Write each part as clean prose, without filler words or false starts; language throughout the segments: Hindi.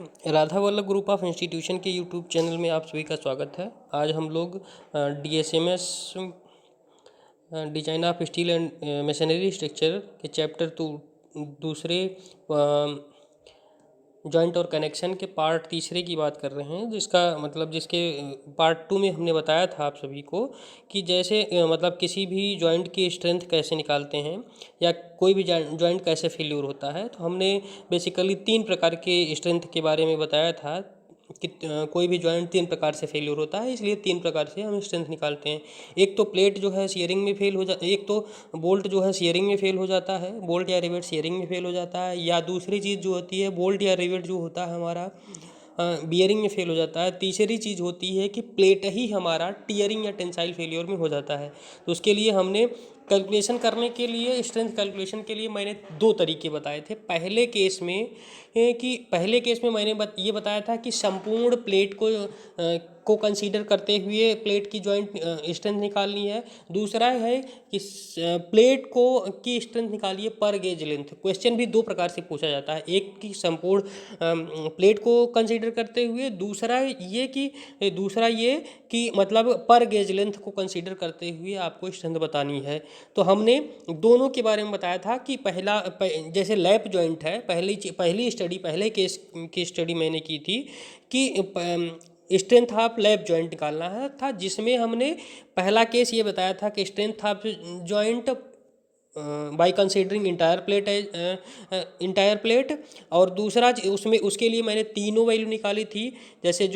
Radha Vallabh group of institution के यूट्यूब चैनल में आप सभी का स्वागत है। आज हम लोग DSMS design of steel and machinery structure के चैप्टर दूसरे जॉइंट और कनेक्शन के पार्ट तीसरे की बात कर रहे हैं, जिसके पार्ट 2 में हमने बताया था आप सभी को कि जैसे किसी भी जॉइंट की स्ट्रेंथ कैसे निकालते हैं या कोई भी जॉइंट कैसे फेल्यूर होता है। तो हमने बेसिकली 3 प्रकार के स्ट्रेंथ के बारे में बताया था कि कोई भी जॉइंट 3 प्रकार से फेल्यूर होता है, इसलिए 3 प्रकार से हम स्ट्रेंथ निकालते हैं। एक तो प्लेट जो है शियरिंग में फेल हो जा एक तो बोल्ट जो है शियरिंग में फेल हो जाता है, बोल्ट या रिवेट शियरिंग में फेल हो जाता है, या दूसरी चीज़ जो होती है बोल्ट या रिवेट जो होता है हमारा बियरिंग में फेल हो जाता है। तीसरी चीज़ होती है कि प्लेट ही हमारा टियरिंग या टेंसाइल फेलियर में हो जाता है। तो उसके लिए हमने कैलकुलेशन करने के लिए, स्ट्रेंथ कैलकुलेशन के लिए मैंने 2 तरीके बताए थे। पहले केस में मैंने ये बताया था कि संपूर्ण प्लेट को कंसीडर करते हुए प्लेट की जॉइंट स्ट्रेंथ निकालनी है। दूसरा है कि प्लेट को की स्ट्रेंथ निकालिए पर गेज लेंथ। क्वेश्चन भी 2 प्रकार से पूछा जाता है, एक कि संपूर्ण प्लेट को कंसीडर करते हुए, दूसरा ये कि मतलब पर गेज लेंथ को कंसीडर करते हुए आपको स्ट्रेंथ बतानी है। तो हमने दोनों के बारे में बताया था कि जैसे लैप जॉइंट है, पहले केस की स्टडी मैंने की थी कि स्ट्रेंथ ऑफ लैप जॉइंट निकालना है था, जिसमें हमने पहला केस ये बताया था कि strength of joint by considering entire plate, और दूसरा उसके लिए मैंने तीनों वैल्यू निकाली थी। जैसे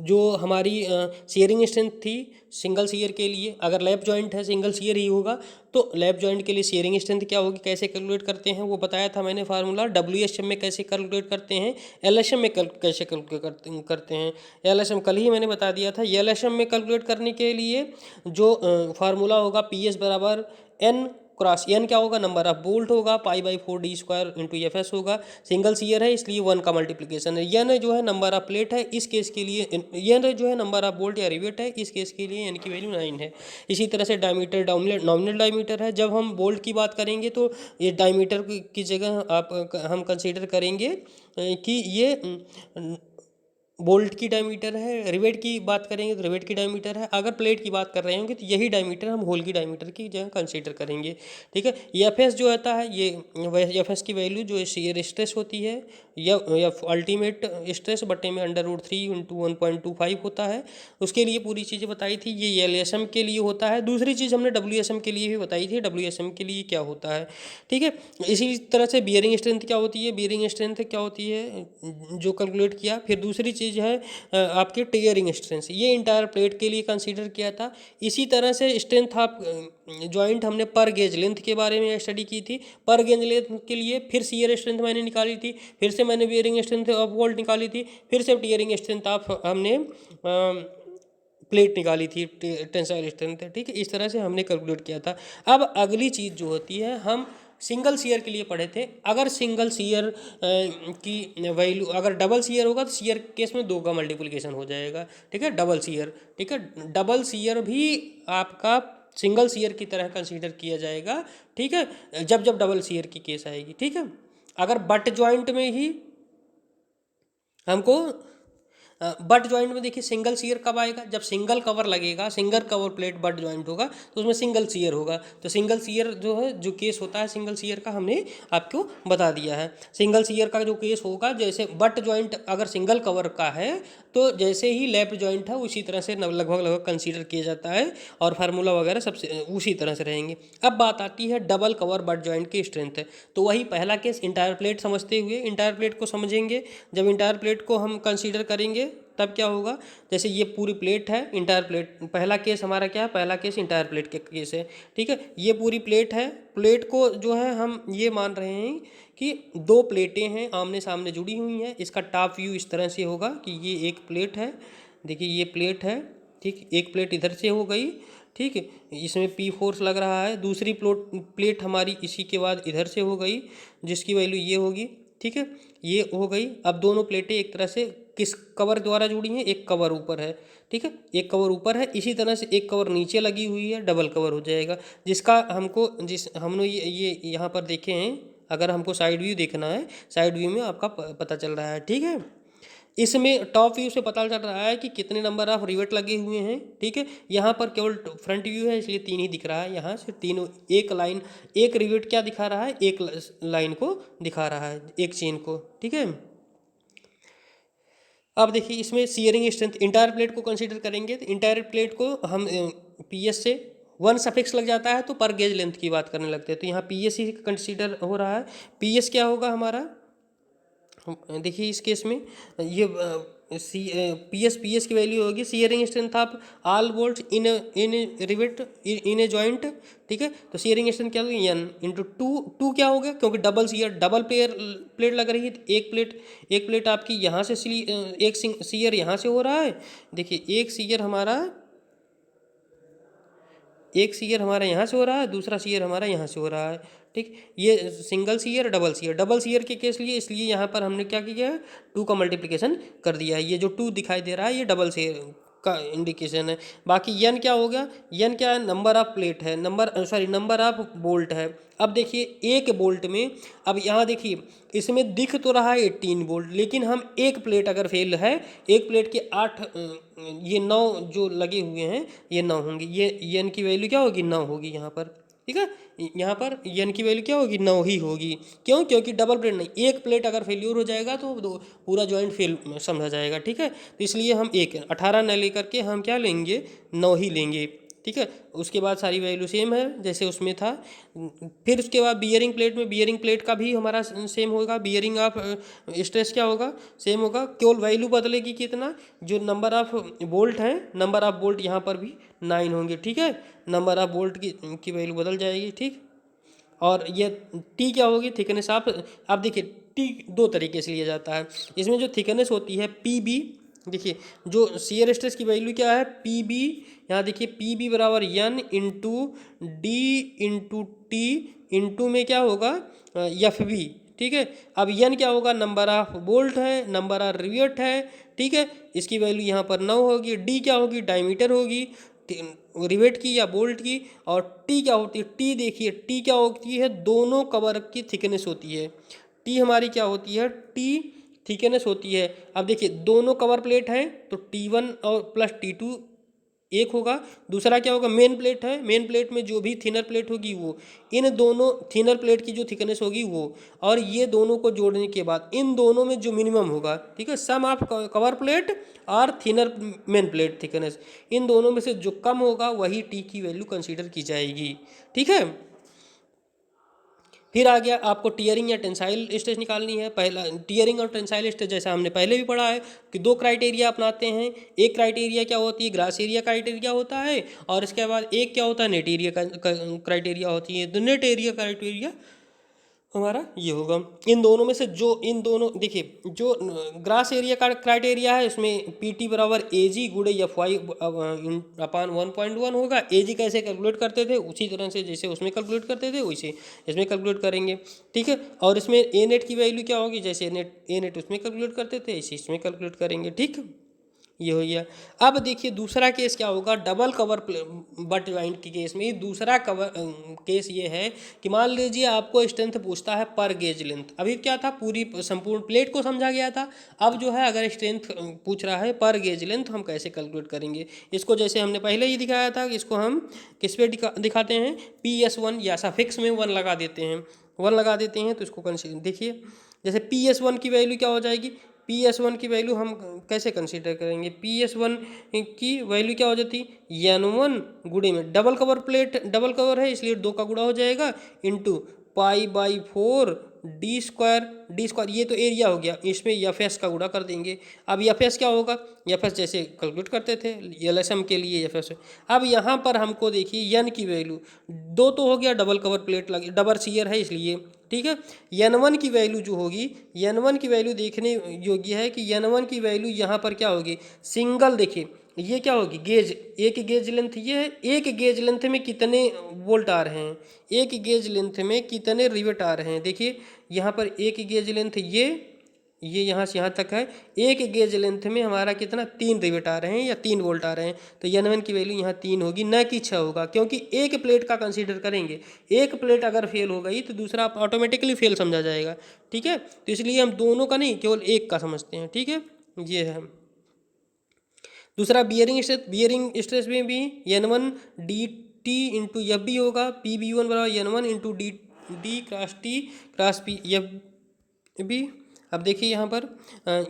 जो हमारी शेयरिंग स्ट्रेंथ थी सिंगल शेयर के लिए, अगर लैप जॉइंट है सिंगल शेयर ही होगा तो लैप जॉइंट के लिए शेयरिंग स्ट्रेंथ क्या होगी, कैसे कैलकुलेट करते हैं वो बताया था मैंने फार्मूला। WSM में कैसे कैलकुलेट करते हैं, LSM में कैसे कैलकुलेट करते हैं। LSM कल ही मैंने बता दिया था। LSM में कैलकुलेट करने के लिए जो फार्मूला होगा PS बराबर N क्रॉस एन क्या होगा, नंबर ऑफ बोल्ट होगा, π/4d² इंटू FS होगा। सिंगल सीयर है इसलिए 1 का मल्टीप्लिकेशन है। एन जो है नंबर ऑफ प्लेट है, इस केस के लिए एन जो है नंबर ऑफ बोल्ट या रिवेट है, इस केस के लिए एन की वैल्यू 9 है। इसी तरह से डायमीटर नॉमिनल डायमीटर है। जब हम बोल्ट की बात करेंगे तो ये डायमीटर की जगह हम कंसीडर करेंगे कि ये बोल्ट की डायमीटर है। रिवेट की बात करेंगे तो रिवेट की डायमीटर है। अगर प्लेट की बात कर रहे होंगे तो यही डायमीटर हम होल की डायमीटर की जगह कंसीडर करेंगे। ठीक है, एफएस जो आता है ये एफएस की वैल्यू जो शेयर स्ट्रेस होती है या अल्टीमेट स्ट्रेस बटे में √3 × 1.25 होता है। उसके लिए पूरी चीज़ें बताई थी। ये एलएसएम के लिए होता है। दूसरी चीज़ हमने डब्ल्यूएसएम के लिए भी बताई थी, डब्ल्यूएसएम के लिए क्या होता है। ठीक है, इसी तरह से बियरिंग स्ट्रेंथ क्या होती है, बियरिंग स्ट्रेंथ क्या होती है जो कैलकुलेट किया। फिर दूसरी चीज़ है आपकी टियरिंग स्ट्रेंथ, ये इंटायर प्लेट के लिए कंसीडर किया था। इसी तरह से स्ट्रेंथ ऑफ जॉइंट हमने पर गेज लेंथ के बारे में स्टडी की थी। पर गेज लेंथ के लिए फिर शियर स्ट्रेंथ मैंने निकाली थी, फिर से मैंने बियरिंग स्ट्रेंथ ऑफ बोल्ट निकाली थी, फिर से टियरिंग स्ट्रेंथ ऑफ हमने प्लेट निकाली थी, टेंसाइल स्ट्रेंथ। ठीक है, इस तरह से हमने कैलकुलेट किया था। अब अगली चीज़ जो होती है, हम सिंगल सीयर के लिए पढ़े थे। अगर सिंगल सीयर की वैल्यू, अगर डबल सीयर होगा तो सीयर केस में 2 का मल्टीप्लिकेशन हो जाएगा। ठीक है, डबल सीयर। ठीक है, डबल सीयर भी आपका सिंगल सीयर की तरह कंसीडर किया जाएगा। ठीक है, जब डबल सीयर की केस आएगी। ठीक है, अगर बट जॉइंट में ही हमको बट जॉइंट में देखिए सिंगल सीयर कब आएगा, जब सिंगल कवर लगेगा, single cover plate butt joint होगा तो उसमें सिंगल सीयर होगा। तो सिंगल सीयर जो है, जो केस होता है सिंगल सीयर का, हमने आपको बता दिया है। सिंगल सीयर का जो केस होगा, जैसे बट जॉइंट अगर सिंगल कवर का है तो जैसे ही लैप जॉइंट है उसी तरह से लगभग कंसीडर किया जाता है, और फार्मूला वगैरह सबसे उसी तरह से रहेंगे। अब बात आती है डबल कवर बट जॉइंट की स्ट्रेंथ। तो वही पहला केस इंटायर प्लेट समझते हुए इंटायर प्लेट को समझेंगे। जब इंटायर प्लेट को हम कंसीडर करेंगे तब क्या होगा, जैसे ये पूरी प्लेट है, इंटायर प्लेट, पहला केस हमारा क्या है, पहला केस इंटायर प्लेट के केस है। ठीक है, ये पूरी प्लेट है। प्लेट को जो है हम ये मान रहे हैं कि 2 प्लेटें हैं आमने सामने जुड़ी हुई हैं। इसका टॉप व्यू इस तरह से होगा कि ये एक प्लेट है, देखिए ये प्लेट है। ठीक, एक प्लेट इधर से हो गई। ठीक है, इसमें P फोर्स लग रहा है। दूसरी प्लेट हमारी इसी के बाद इधर से हो गई, जिसकी वैल्यू ये होगी। ठीक है, ये हो गई। अब दोनों प्लेटें एक तरह से किस कवर द्वारा जुड़ी हैं, एक कवर ऊपर है। ठीक है, एक कवर ऊपर है, इसी तरह से एक कवर नीचे लगी हुई है, डबल कवर हो जाएगा। जिसका हमने ये यहाँ पर देखे हैं अगर हमको साइड व्यू देखना है, साइड व्यू में आपका पता चल रहा है, ठीक है। इसमें टॉप व्यू से पता चल रहा है कि कितने नंबर ऑफ रिवेट लगे हुए हैं, ठीक है। यहाँ पर केवल फ्रंट व्यू है इसलिए 3 ही दिख रहा है, यहाँ से तीनों एक लाइन, एक रिवेट क्या दिखा रहा है, एक लाइन को दिखा रहा है, एक चेन को, ठीक है। अब देखिए इसमें सीयरिंग स्ट्रेंथ इंटायर प्लेट को कंसीडर करेंगे तो इंटायर प्लेट को हम पीएस से 1 सफिक्स लग जाता है तो पर गेज लेंथ की बात करने लगते हैं, तो यहाँ पीएस ही कंसीडर हो रहा है। पीएस क्या होगा हमारा, देखिए इस केस में ये पीएस की वैल्यू होगी shearing strength of all bolt in rivet in a joint, ठीक है। तो सीयरिंग स्ट्रेंथ क्या होगी, एन इंटू टू क्या होगा, क्योंकि डबल प्लेट लग रही है, तो एक प्लेट आपकी यहाँ से एक सीयर यहाँ से हो रहा है। देखिए एक सीयर हमारा यहाँ से हो रहा है, दूसरा सीयर हमारा यहाँ से हो रहा है, ठीक। ये सिंगल सीयर डबल सीयर के केस लिए, इसलिए यहाँ पर हमने क्या किया है, 2 का मल्टीप्लिकेशन कर दिया है। ये जो 2 दिखाई दे रहा है ये डबल सीयर का इंडिकेशन है। बाकी यन क्या हो गया, यन क्या है, नंबर ऑफ प्लेट है, नंबर ऑफ बोल्ट है। अब देखिए एक बोल्ट में, अब यहाँ देखिए इसमें दिख तो रहा है 18 बोल्ट, लेकिन हम एक प्लेट अगर फेल है, एक प्लेट के 8 ये 9 जो लगे हुए हैं ये 9 होंगे, ये एन की वैल्यू क्या होगी, 9 होगी यहाँ पर, ठीक है। यहाँ पर एन की वैल्यू क्या होगी, 9 ही होगी। क्यों, क्योंकि डबल प्लेट नहीं, एक प्लेट अगर फेल्यूर हो जाएगा तो पूरा जॉइंट फेल समझा जाएगा, ठीक है। तो इसलिए हम 18 न लेकर के हम क्या लेंगे, 9 ही लेंगे, ठीक है। उसके बाद सारी वैल्यू सेम है जैसे उसमें था। फिर उसके बाद बियरिंग प्लेट में, बियरिंग प्लेट का भी हमारा सेम होगा, बियरिंग ऑफ स्ट्रेस क्या होगा, सेम होगा, केवल वैल्यू बदलेगी कितना, जो नंबर ऑफ बोल्ट हैं, नंबर ऑफ बोल्ट यहाँ पर भी 9 होंगे, ठीक है। नंबर ऑफ बोल्ट की वैल्यू बदल जाएगी, ठीक। और ये टी क्या होगी, थिकनेस आप देखिए टी 2 तरीके से लिया जाता है। इसमें जो थिकनेस होती है पी बी, देखिए जो शियर स्ट्रेस की वैल्यू क्या है, पी बी, यहाँ देखिए पी बी बराबर N into D into T into में क्या होगा, एफ बी, ठीक है। अब एन क्या होगा, नंबर ऑफ बोल्ट है, नंबर ऑफ रिवेट है, ठीक है। इसकी वैल्यू यहाँ पर 9 होगी। डी क्या होगी, डायमीटर होगी रिवेट की या बोल्ट की। और टी क्या होती है, टी देखिए टी क्या होती है, दोनों कवर की थिकनेस होती है। टी हमारी क्या होती है, टी थिकनेस होती है। अब देखिए दोनों कवर प्लेट हैं तो T1 और प्लस T2 एक होगा। दूसरा क्या होगा, मेन प्लेट है, मेन प्लेट में जो भी थिनर प्लेट होगी वो, इन दोनों थिनर प्लेट की जो थिकनेस होगी वो, और ये दोनों को जोड़ने के बाद इन दोनों में जो मिनिमम होगा, ठीक है, सम ऑफ कवर प्लेट और थिनर मेन प्लेट थिकनेस, इन दोनों में से जो कम होगा वही टी की वैल्यू कंसीडर की जाएगी, ठीक है। फिर आ गया आपको टीयरिंग या टेंसाइल स्ट्रेस निकालनी है। पहला टीयरिंग और टेंसाइल स्ट्रेस जैसा हमने पहले भी पढ़ा है कि 2 क्राइटेरिया अपनाते हैं। एक क्राइटेरिया क्या होती है, ग्रास एरिया क्राइटेरिया होता है, और इसके बाद एक क्या होता है, नेट एरिया क्राइटेरिया होती है। तो नेट एरिया क्राइटेरिया हमारा ये होगा। इन दोनों में से जो, इन दोनों देखिए जो ग्रास एरिया का क्राइटेरिया है इसमें पी बराबर ए जी गुड़े एफ वाई अपान 1.1 होगा। ए जी कैसे कैलकुलेट करते थे, उसी तरह से जैसे उसमें कैलकुलेट करते थे वैसे इसमें कैलकुलेट करेंगे, ठीक है। और इसमें ए नेट की वैल्यू क्या होगी, जैसे ए नेट उसमें कैलकुलेट करते थे इसी इसमें कैलकुलेट करेंगे, ठीक। ये हो गया। अब देखिए दूसरा केस क्या होगा, डबल कवर बट ज्वाइंट के केस में दूसरा केस ये है कि मान लीजिए आपको स्ट्रेंथ पूछता है पर गेज लेंथ। अभी क्या था, पूरी संपूर्ण प्लेट को समझा गया था। अब जो है अगर स्ट्रेंथ पूछ रहा है पर गेज लेंथ, हम कैसे कैलकुलेट करेंगे इसको, जैसे हमने पहले ही दिखाया था कि इसको हम किस पे दिखाते हैं, PS1 या सफिक्स में 1 लगा देते हैं, 1 लगा देते हैं। तो इसको देखिए जैसे PS1 की वैल्यू क्या हो जाएगी, PS1 की वैल्यू हम कैसे कंसीडर करेंगे, PS1 की वैल्यू क्या हो जाती, N1 गुणे में double cover plate, double cover है इसलिए 2 का गुणा हो जाएगा, इंटू π/4 डी स्क्वायर, ये तो एरिया हो गया, इसमें एफ का गुणा कर देंगे। अब एफ क्या होगा, एफ जैसे कैलकुलेट करते थे LSM के लिए एफ। अब यहाँ पर हमको देखिए एन की वैल्यू 2 तो हो गया, डबल कवर प्लेट लगी, डबल सीयर है इसलिए, ठीक है। N1 की वैल्यू जो होगी, N1 की वैल्यू देखने योग्य है कि N1 की वैल्यू यहाँ पर क्या होगी, सिंगल देखिए ये क्या होगी, गेज, एक गेज लेंथ ये है, एक गेज लेंथ में कितने वोल्ट आ रहे हैं, एक गेज लेंथ में कितने रिवेट आ रहे हैं। देखिए यहाँ पर एक गेज लेंथ ये ये यहाँ से यहाँ तक है। एक गेज लेंथ में हमारा कितना 3 रिवेट आ रहे हैं या 3 वोल्ट आ रहे हैं, तो N1 की वैल्यू यहाँ 3 होगी, न कि 6 होगा, क्योंकि एक प्लेट का कंसीडर करेंगे। एक प्लेट अगर फेल हो गई तो दूसरा ऑटोमेटिकली फेल समझा जाएगा। ठीक है, तो इसलिए हम दोनों का नहीं, केवल एक का समझते हैं। ठीक है, ये है। दूसरा बियरिंग स्ट्रेस में भी N1 D T into F B होगा, पी बी वन बराबर N1 into D D cross T cross P F B. अब देखिए यहाँ पर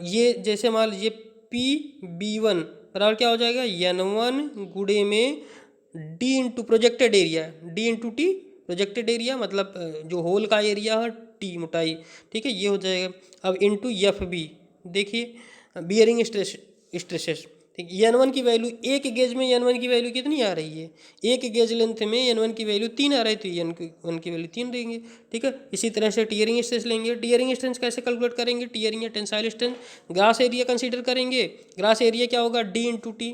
ये जैसे मान लीजिए पी बी वन बराबर क्या हो जाएगा, N1 गुणे में D into projected area, D into T projected area, मतलब जो होल का एरिया है, टी मोटाई। ठीक है, ये हो जाएगा। अब इंटू एफ बी, देखिए बियरिंग स्ट्रेसेस। ठीक, N1 की वैल्यू एक गेज में N1 की वैल्यू कितनी आ रही है, एक गेज लेंथ में N1 की वैल्यू 3 आ रही है, तो N1 की वैल्यू 3 देंगे। ठीक है, इसी तरह से टीयरिंग स्ट्रेस लेंगे। टीयरिंग स्ट्रेस कैसे कैलकुलेट करेंगे, टीयरिंग या tensile stress, grass area consider करेंगे। ग्रास एरिया क्या होगा, D into T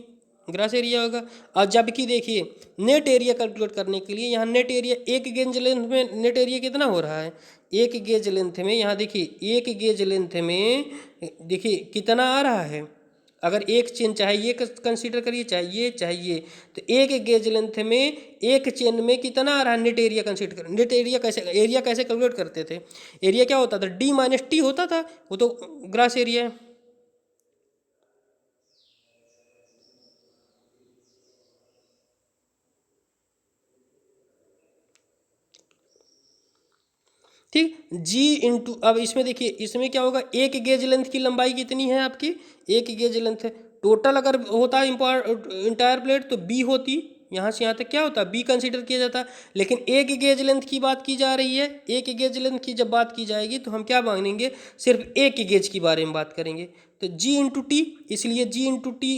grass area होगा। और जबकि देखिए नेट एरिया कैलकुलेट करने के लिए यहाँ नेट एरिया, एक गेज लेंथ में नेट एरिया कितना हो रहा है, एक गेज लेंथ में यहाँ देखिए एक गेज लेंथ में देखिए कितना आ रहा है। अगर एक चेन चाहे ये कंसीडर करिए, चाहिए तो एक गेज लेंथ में एक चेन में कितना आ रहा है, नेट एरिया कंसीडर कर। नेट एरिया कैसे कैलकुलेट करते थे, एरिया क्या होता था, डी माइनस टी होता था, वो तो ग्रास एरिया है। ठीक, जी इंटू, अब इसमें देखिए इसमें क्या होगा, एक गेज लेंथ की लंबाई कितनी है आपकी, एक गेज लेंथ है टोटल। अगर होता इंटायर प्लेट तो बी होती, यहाँ से यहाँ तक क्या होता, बी कंसीडर किया जाता। लेकिन एक गेज लेंथ की बात की जा रही है, एक गेज लेंथ की जब बात की जाएगी तो हम क्या मानेंगे, सिर्फ एक गेज के बारे में बात करेंगे। तो जी इंटू टी, इसलिए जी इंटू टी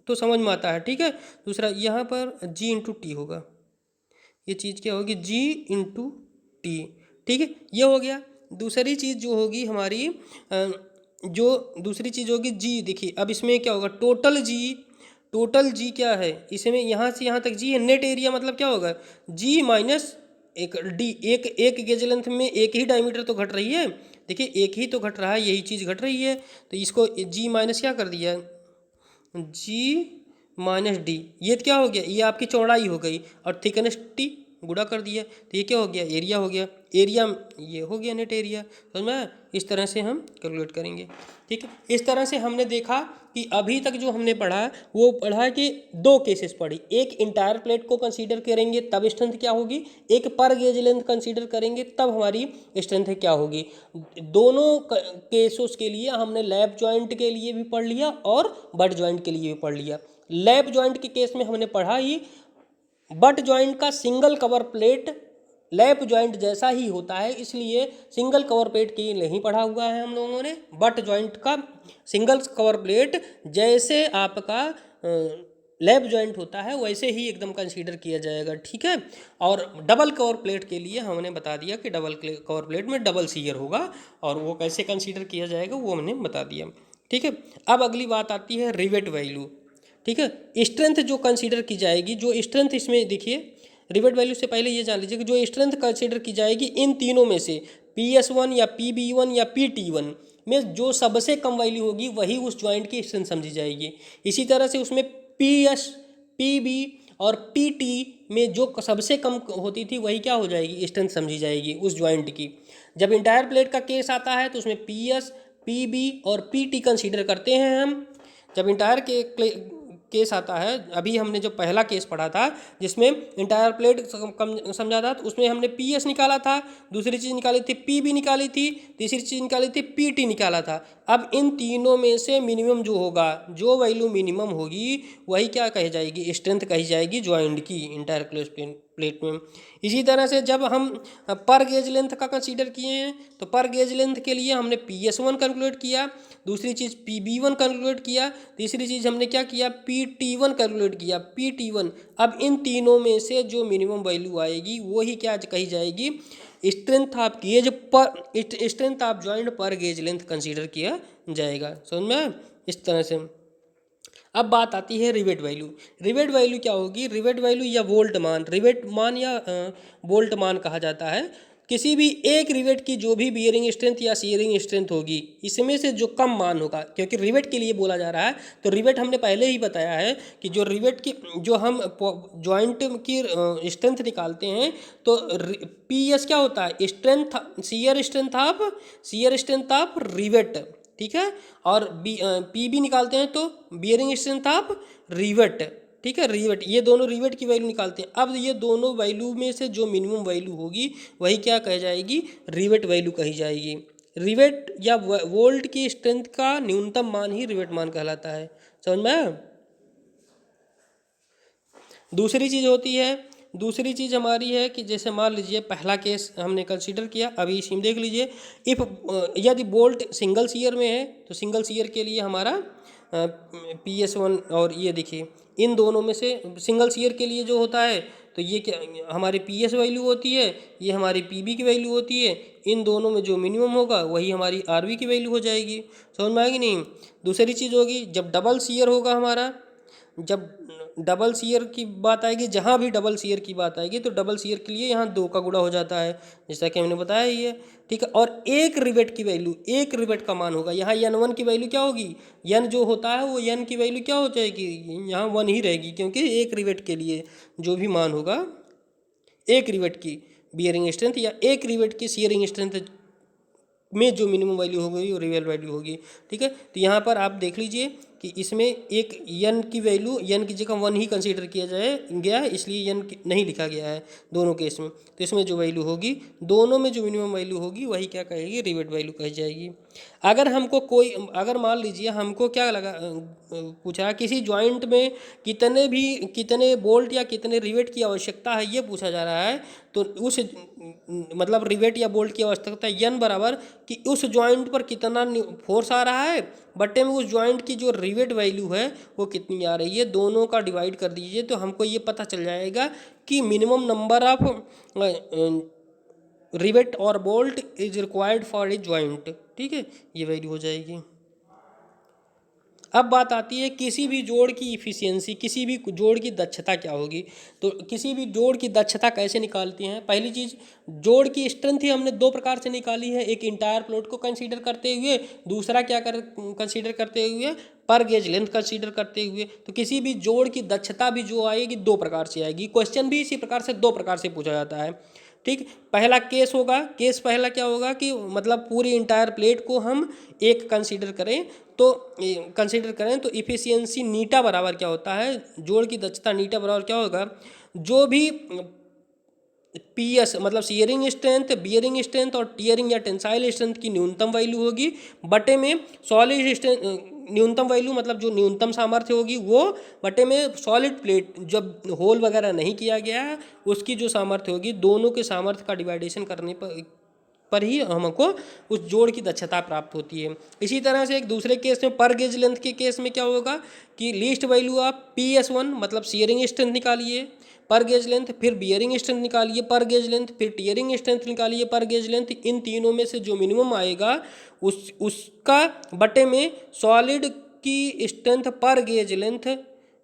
तो समझ में आता है। ठीक है, दूसरा यहाँ पर जी इंटू टी होगा, ये चीज़ क्या होगी, जी इंटू टी। ठीक है, ये हो गया। दूसरी चीज़ जो होगी हमारी जो दूसरी चीज़ होगी जी, देखिए अब इसमें क्या होगा, टोटल जी क्या है, इसमें यहाँ से यहाँ तक जी है, नेट एरिया मतलब क्या होगा, जी माइनस एक डी। एक गेज लेंथ में एक ही डायमीटर तो घट रही है, देखिए एक ही तो घट रहा है, यही चीज़ घट रही है, तो इसको जी माइनस क्या कर दिया, जी माइनस डी। ये क्या हो गया, ये आपकी चौड़ाई हो गई, और थिकनेस टी गुणा कर दिया, तो ये क्या हो गया, एरिया हो गया। एरिया ये हो गया नेट एरिया, समझ में। इस तरह से हम कैलकुलेट करेंगे। ठीक है, इस तरह से हमने देखा कि अभी तक जो हमने पढ़ा वो पढ़ा कि दो केसेस पढ़ी, एक इंटायर प्लेट को कंसीडर करेंगे तब स्ट्रेंथ क्या होगी, एक पर गेज लेंथ कंसीडर करेंगे तब हमारी स्ट्रेंथ क्या होगी। दोनों केसेस के लिए हमने लैप जॉइंट के लिए भी पढ़ लिया और बट जॉइंट के लिए भी पढ़ लिया। लैप जॉइंट के केस में हमने पढ़ा ही बट जॉइंट का single cover plate lap joint जैसा ही होता है, इसलिए सिंगल कवर प्लेट की नहीं पढ़ा हुआ है हम लोगों ने। बट जॉइंट का सिंगल कवर प्लेट जैसे आपका लैप जॉइंट होता है वैसे ही एकदम कंसीडर किया जाएगा। ठीक है, और डबल कवर प्लेट के लिए हमने बता दिया कि डबल कवर प्लेट में डबल सीयर होगा, और वो कैसे कंसीडर किया जाएगा वो हमने बता दिया। ठीक है, अब अगली बात आती है रिवेट वैल्यू। ठीक है, स्ट्रेंथ जो कंसीडर की जाएगी, जो स्ट्रेंथ इसमें देखिए रिवेट वैल्यू से पहले ये जान लीजिए कि जो स्ट्रेंथ कंसीडर की जाएगी इन तीनों में से PS1 या PB1 या PT1 में जो सबसे कम वैल्यू होगी वही उस ज्वाइंट की स्ट्रेंथ समझी जाएगी। इसी तरह से उसमें PS, PB और PT में जो सबसे कम होती थी वही क्या हो जाएगी, स्ट्रेंथ समझी जाएगी उस ज्वाइंट की। जब इंटायर प्लेट का केस आता है तो उसमें PS, PB और PT कंसीडर करते हैं हम। जब इंटायर के केस आता है, अभी हमने जो पहला केस पढ़ा था जिसमें इंटायर प्लेट कम समझा था, तो उसमें हमने PS निकाला था, दूसरी चीज़ निकाली थी PB निकाली थी, तीसरी चीज़ निकाली थी PT निकाला था। अब इन तीनों में से मिनिमम जो होगा, जो वैल्यू मिनिमम होगी वही क्या कही जाएगी, स्ट्रेंथ कही जाएगी ज्वाइंट की इंटायर प्लेट में। इसी तरह से जब हम पर गेज लेंथ का कंसीडर किए हैं तो पर गेज लेंथ के लिए हमने PS1 कैलकुलेट किया, दूसरी चीज़ PB1 कैलकुलेट किया, तीसरी चीज़ हमने क्या किया, PT1 कैलकुलेट किया, PT1। अब इन तीनों में से जो मिनिमम वैल्यू आएगी वो ही क्या कही जाएगी, स्ट्रेंथ ऑफ गेज पर, स्ट्रेंथ ऑफ जॉइंट पर गेज लेंथ कंसीडर किया जाएगा। समझ में, इस तरह से। अब बात आती है रिवेट वैल्यू। रिवेट वैल्यू क्या होगी, रिवेट वैल्यू या वोल्ट मान, रिवेट मान या वोल्ट मान कहा जाता है किसी भी एक रिवेट की जो भी बियरिंग स्ट्रेंथ या शियरिंग स्ट्रेंथ होगी, इसमें से जो कम मान होगा, क्योंकि रिवेट के लिए बोला जा रहा है, तो रिवेट हमने पहले ही बताया है कि जो रिवेट की जो हम जॉइंट की स्ट्रेंथ निकालते हैं, तो पी एस क्या होता है, strength shear strength of rivet, ठीक है। और पी बी निकालते हैं तो बियरिंग स्ट्रेंथ ऑफ रिवेट, ठीक है, रिवेट, ये दोनों रिवेट की वैल्यू निकालते हैं। अब ये दोनों वैल्यू में से जो मिनिमम वैल्यू होगी वही क्या कह जाएगी, रिवेट वैल्यू कही जाएगी। रिवेट या वोल्ट की स्ट्रेंथ का न्यूनतम मान ही रिवेट मान कहलाता है। समझ में आया? दूसरी चीज़ होती है, दूसरी चीज़ हमारी है कि जैसे मान लीजिए पहला केस हमने कंसीडर किया, अभी इसी में देख लीजिए, इफ़ यदि बोल्ट सिंगल सीयर में है तो सिंगल सीयर के लिए हमारा PS1, और ये देखिए इन दोनों में से सिंगल सीयर के लिए जो होता है तो ये क्या हमारी PS वैल्यू होती है, ये हमारी PB की वैल्यू होती है, इन दोनों में जो मिनिमम होगा वही हमारी RB की वैल्यू हो जाएगी। समझ में आएगी नहीं? दूसरी चीज़ होगी जब डबल सीयर होगा हमारा, जब डबल सीयर की बात आएगी, जहाँ भी डबल सीयर की बात आएगी तो डबल सीयर के लिए यहाँ 2 का गुणा हो जाता है, जैसा कि हमने बताया ही है, ठीक है। और एक रिवेट की वैल्यू, एक रिवेट का मान होगा, यहाँ n1 की वैल्यू क्या होगी, n जो होता है वो n की वैल्यू क्या हो जाएगी, यहाँ 1 ही रहेगी, क्योंकि एक रिवेट के लिए जो भी मान होगा, एक रिवेट की बियरिंग स्ट्रेंथ या एक रिवेट की शियरिंग स्ट्रेंथ में जो मिनिमम वैल्यू होगी वो रियल वैल्यू होगी, ठीक है। तो यहाँ पर आप देख लीजिए कि इसमें एक n की वैल्यू, n की जगह 1 ही कंसीडर किया गया है, इसलिए n नहीं लिखा गया है दोनों केस में। तो इसमें जो वैल्यू होगी, दोनों में जो मिनिमम वैल्यू होगी वही क्या कहेगी, रिवेट वैल्यू कही जाएगी। अगर हमको कोई, अगर मान लीजिए हमको क्या लगा पूछा किसी जॉइंट में कितने बोल्ट या कितने रिवेट की आवश्यकता है, ये पूछा जा रहा है, तो उस मतलब रिवेट या बोल्ट की आवश्यकता n बराबर कि उस जॉइंट पर कितना फोर्स आ रहा है बट्टे में उस जॉइंट की जो रिवेट वैल्यू है वो कितनी आ रही है, दोनों का डिवाइड कर दीजिए तो हमको ये पता चल जाएगा कि मिनिमम नंबर ऑफ रिवेट और bolt is required for a joint, ठीक है, ये वैल्यू हो जाएगी। अब बात आती है किसी भी जोड़ की इफ़िशियंसी, किसी भी जोड़ की दक्षता क्या होगी। तो किसी भी जोड़ की दक्षता कैसे निकालती हैं, पहली चीज़ जोड़ की स्ट्रेंथ ही हमने 2 प्रकार से निकाली है, एक इंटायर प्लॉट को कंसीडर करते हुए, दूसरा क्या कंसीडर करते हुए, पर गेज लेंथ कंसीडर करते हुए। तो किसी भी जोड़ की दक्षता भी जो आएगी 2 प्रकार से आएगी, क्वेश्चन भी इसी प्रकार से 2 प्रकार से पूछा जाता है, ठीक। पहला केस होगा, केस पहला क्या होगा कि मतलब पूरी इंटायर प्लेट को हम एक कंसीडर करें तो इफिशियंसी नीटा बराबर क्या होता है, जोड़ की दक्षता नीटा बराबर क्या होगा, जो भी PS मतलब शियरिंग स्ट्रेंथ, बियरिंग स्ट्रेंथ और टियरिंग या टेंसाइल स्ट्रेंथ की न्यूनतम वैल्यू होगी बटे में सॉलिड स्ट्रेंथ, न्यूनतम वैल्यू मतलब जो न्यूनतम सामर्थ्य होगी वो बटे में सॉलिड प्लेट जब होल वगैरह नहीं किया गया है उसकी जो सामर्थ्य होगी, दोनों के सामर्थ्य का डिवाइडेशन करने पर ही हमको उस जोड़ की दक्षता प्राप्त होती है। इसी तरह से एक दूसरे केस में पर गेज लेंथ के केस में क्या होगा कि लीस्ट वैल्यू ऑफ PS1 मतलब शियरिंग स्ट्रेंथ निकालिए पर गेज लेंथ, फिर बियरिंग स्ट्रेंथ निकालिए पर गेज लेंथ, फिर टियरिंग स्ट्रेंथ निकालिए पर गेज लेंथ, इन तीनों में से जो मिनिमम आएगा उसका बटे में सॉलिड की स्ट्रेंथ पर गेज लेंथ,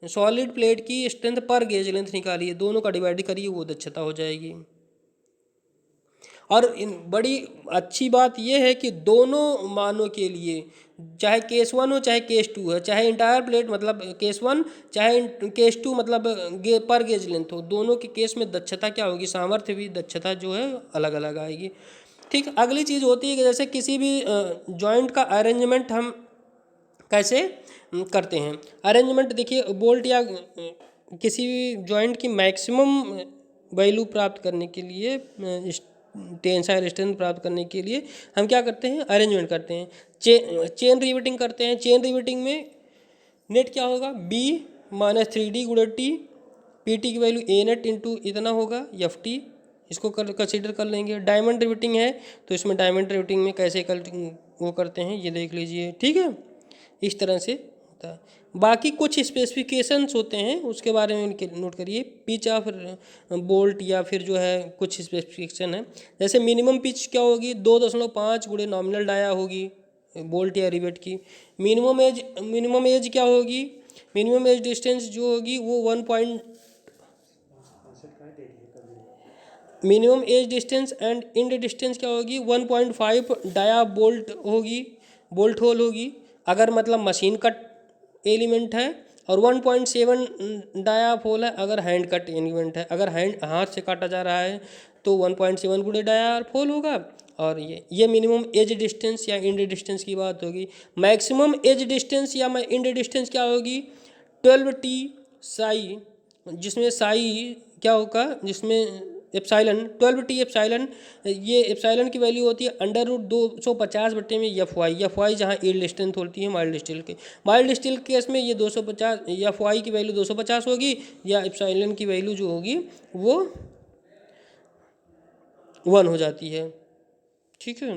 सॉलिड प्लेट की स्ट्रेंथ पर गेज लेंथ निकालिए, दोनों का डिवाइड करिए, वो दक्षता हो जाएगी। और बड़ी अच्छी बात यह है कि दोनों मानों के लिए चाहे केस 1 हो चाहे केस 2 है, चाहे इंटायर प्लेट मतलब केस 1 चाहे केस 2 मतलब पर गेज लेंथ हो, दोनों के केस में दक्षता क्या होगी, सामर्थ्य भी दक्षता जो है अलग अलग आएगी, ठीक। अगली चीज़ होती है कि जैसे किसी भी जॉइंट का अरेंजमेंट हम कैसे करते हैं। अरेंजमेंट देखिए बोल्ट या किसी भी जॉइंट की मैक्सिमम वैल्यू प्राप्त करने के लिए, टेंसाइल स्ट्रेंथ प्राप्त करने के लिए हम क्या करते हैं, अरेंजमेंट करते हैं, चेन रिवेटिंग करते हैं। चेन रिवेटिंग में नेट क्या होगा, B माइनस 3D गुणा T, PT की वैल्यू A नेट इंटू इतना होगा FT, इसको कंसीडर कर लेंगे। डायमंड रिवेटिंग है तो इसमें डायमंड रिवेटिंग में कैसे वो करते हैं ये देख लीजिए, ठीक है, इस तरह से होता है। बाकी कुछ स्पेसिफिकेशंस होते हैं उसके बारे में नोट करिए, पिच ऑफ बोल्ट या फिर जो है कुछ स्पेसिफिकेशन है, जैसे मिनिमम पिच क्या होगी 2.5 गुणे नॉमिनल डाया होगी बोल्ट या रिवेट की। मिनिमम एज क्या होगी, मिनिमम एज डिस्टेंस जो होगी वो 1. Minimum edge distance and end distance क्या होगी, 1.5 डाया बोल्ट होगी, बोल्ट होल होगी अगर मतलब मशीन कट एलिमेंट है, और 1.7 डाया होल है अगर हैंड कट एलिमेंट है। अगर हैंड हाथ से काटा जा रहा है तो 1.7 गुणे डाया होल होगा। और ये मिनिमम एज डिस्टेंस या इंड डिस्टेंस की बात होगी। मैक्सिमम एज डिस्टेंस या इंड डिस्टेंस क्या होगी, 12T साई, जिसमें साई क्या होगा, जिसमें एप्साइलन 12T एप्साइलन, ये एप्साइलन की वैल्यू होती है √250 में एफ वाई जहाँ ईल्ड स्ट्रेंथ होती है माइल्ड स्टील के। माइल्ड स्टील केस में ये 250 एफ वाई की वैल्यू 250 होगी, या एप्साइलन की वैल्यू जो होगी वो 1 हो जाती है। ठीक है,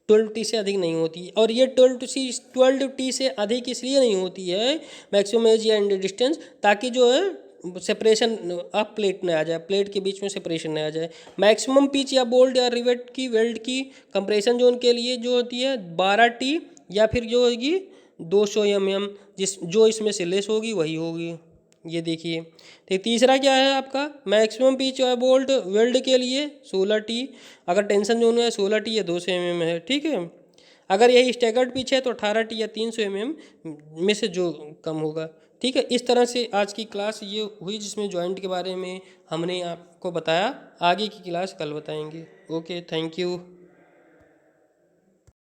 12T से अधिक नहीं होती। और ये 12T से अधिक इसलिए नहीं होती है मैक्सिमम एज या इंड डिस्टेंस, ताकि जो है सेपरेशन अप प्लेट न आ जाए, प्लेट के बीच में सेपरेशन न आ जाए। मैक्सिमम पिच या बोल्ट या रिवेट की वेल्ड की कंप्रेशन जोन के लिए जो होती है 12T, या फिर जो होगी 200 mm, जो इसमें से लेस होगी वही होगी। ये देखिए। तो तीसरा क्या है आपका, मैक्सिमम पिच या बोल्ट वेल्ड के लिए 16T, अगर टेंशन जोन है 16T या 200 mm है। ठीक है, अगर यही स्टैगर्ड पिच है तो 18T या 300 mm में से जो कम होगा। ठीक है, इस तरह से आज की क्लास ये हुई जिसमें जॉइंट के बारे में हमने आपको बताया। आगे की क्लास कल बताएंगे। Okay, thank you.